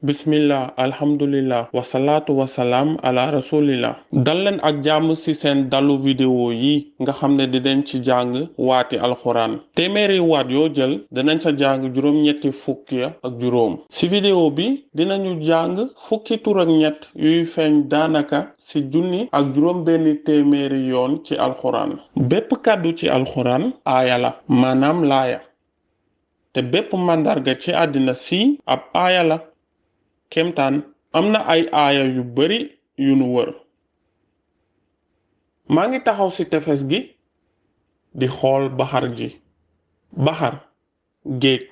Bismil Laah, Alhumdulillah, wassalaatu, wassalaamu ala rasuulillaah. Dalleen ak jàmm ci seen dalu vidéo yi nga xam ne dinañ ci jàng waati alxuraan. téeméeri waat yoo jël dinañ sa jàng juróom-ñetti fukki ak juróom. ci vidéo bi dinañu jàng fukki tur ak ñett yuy feeñ daanaka ci junni ak juróom benn téeméeri yoon ci alxuraan. bépp kàddu ci alxuraan aaya la maanaam laaya, te bépp màndarga ci àddina si ab aaya la. kemtaan am na ay aaya yu bari yu nu wër. maa ngi taxaw ci tefes gi di xool baxar ji. baxar géej,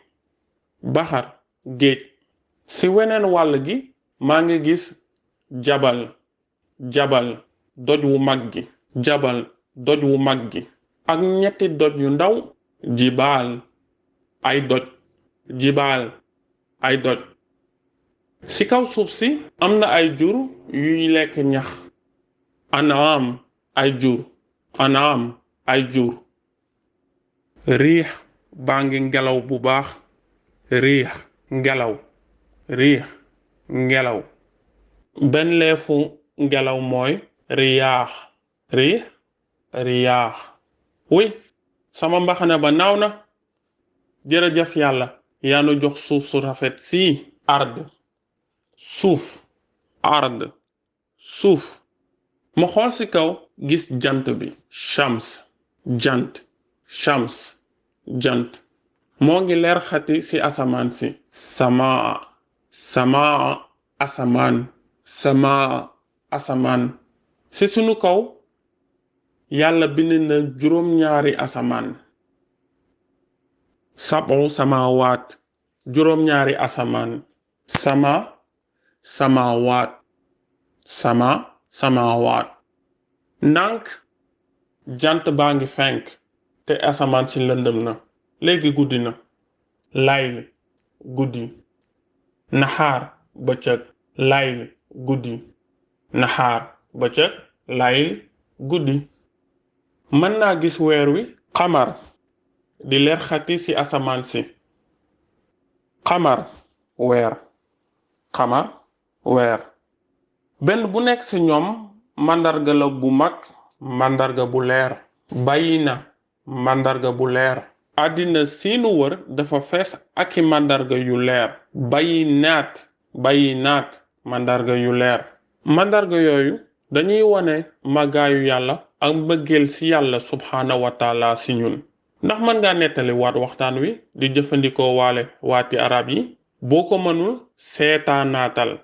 baxar géej. ci weneen wàll gi maa ngi gis jabal, jabal doj wu mag gi, jabal doj wu mag gi ak ñetti doj yu ndaw, jibaal ay doj, jibaal ay doj. ci kaw suuf si am na ay jur yuy lekk ñax, anaam ay jur, anaam ay jur. riix baa ngi ngelaw bu baax, riix ngelaw, riix ngelaw. benn leefu ngelaw mooy riyaax, riix riyaax. wuy sama mbaxana ba naaw na. jërëjëf yàlla yaa nu jox suuf su rafet si ard, suuf, ard, suuf. ma xool ci kaw gis jant bi, shams, jant, shams, jant. moo ngi leer xati ci asamaan si, samaa, samaa, asamaan, samaa, asamaan. ci sunu kaw yàlla bind na juróom-ñaari asamaan, sabu samaawaat, juróom-ñaari asamaan, sama samaawaat, sama samaawaat. ndànk jant baa ngi fenk te asamaan si lëndëm na. léegi guddi na. layl guddi, naxaar bëccëg, layl guddi, naxaar bëccëg, layl guddi. mën naa gis weer wi, xamar, di leer xati ci asamaan si. xamar weer, xamar weer. benn bu nekk ci ñoom màndarga la bu mag, màndarga bu leer. bàyyi na màndarga bu leer. àddina si nu wër dafa fees ak i màndarga yu leer. bàyyi naat màndarga yu leer. màndarga yooyu dañuy wone màggaayu yàlla ak mbëggeel ci yàlla subhaanahu wa taala ci ñun. ndax mën ngaa nettali waat waxtaan wi di jëfandikoo waale waati arab yi? boo ko mënul seetaanaatal,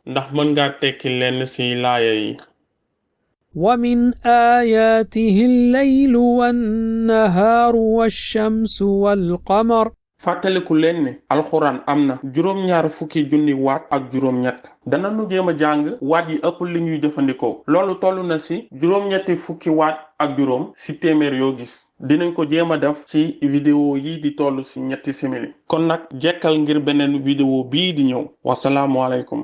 ndax mën ngaa tekki lenn ci laaya yi. ومن آياته الليل والنهار والشمس والقمر. fàttaliku leen ne alxuraan am na juróom-ñaar fukki junni waat ak juróom-ñett. dana nu jéem a jàng waat yi ëpp li ñuy jëfandikoo. loolu toll na ci juróom-ñetti fukki waat ak juróom ci téeméer yoo gis. dinañ ko jéem a def ci vidéo yi di toll ci ñetti simili. kon nag jekkal ngir beneen vidéo bii di ñëw. wasalaamu aleykum.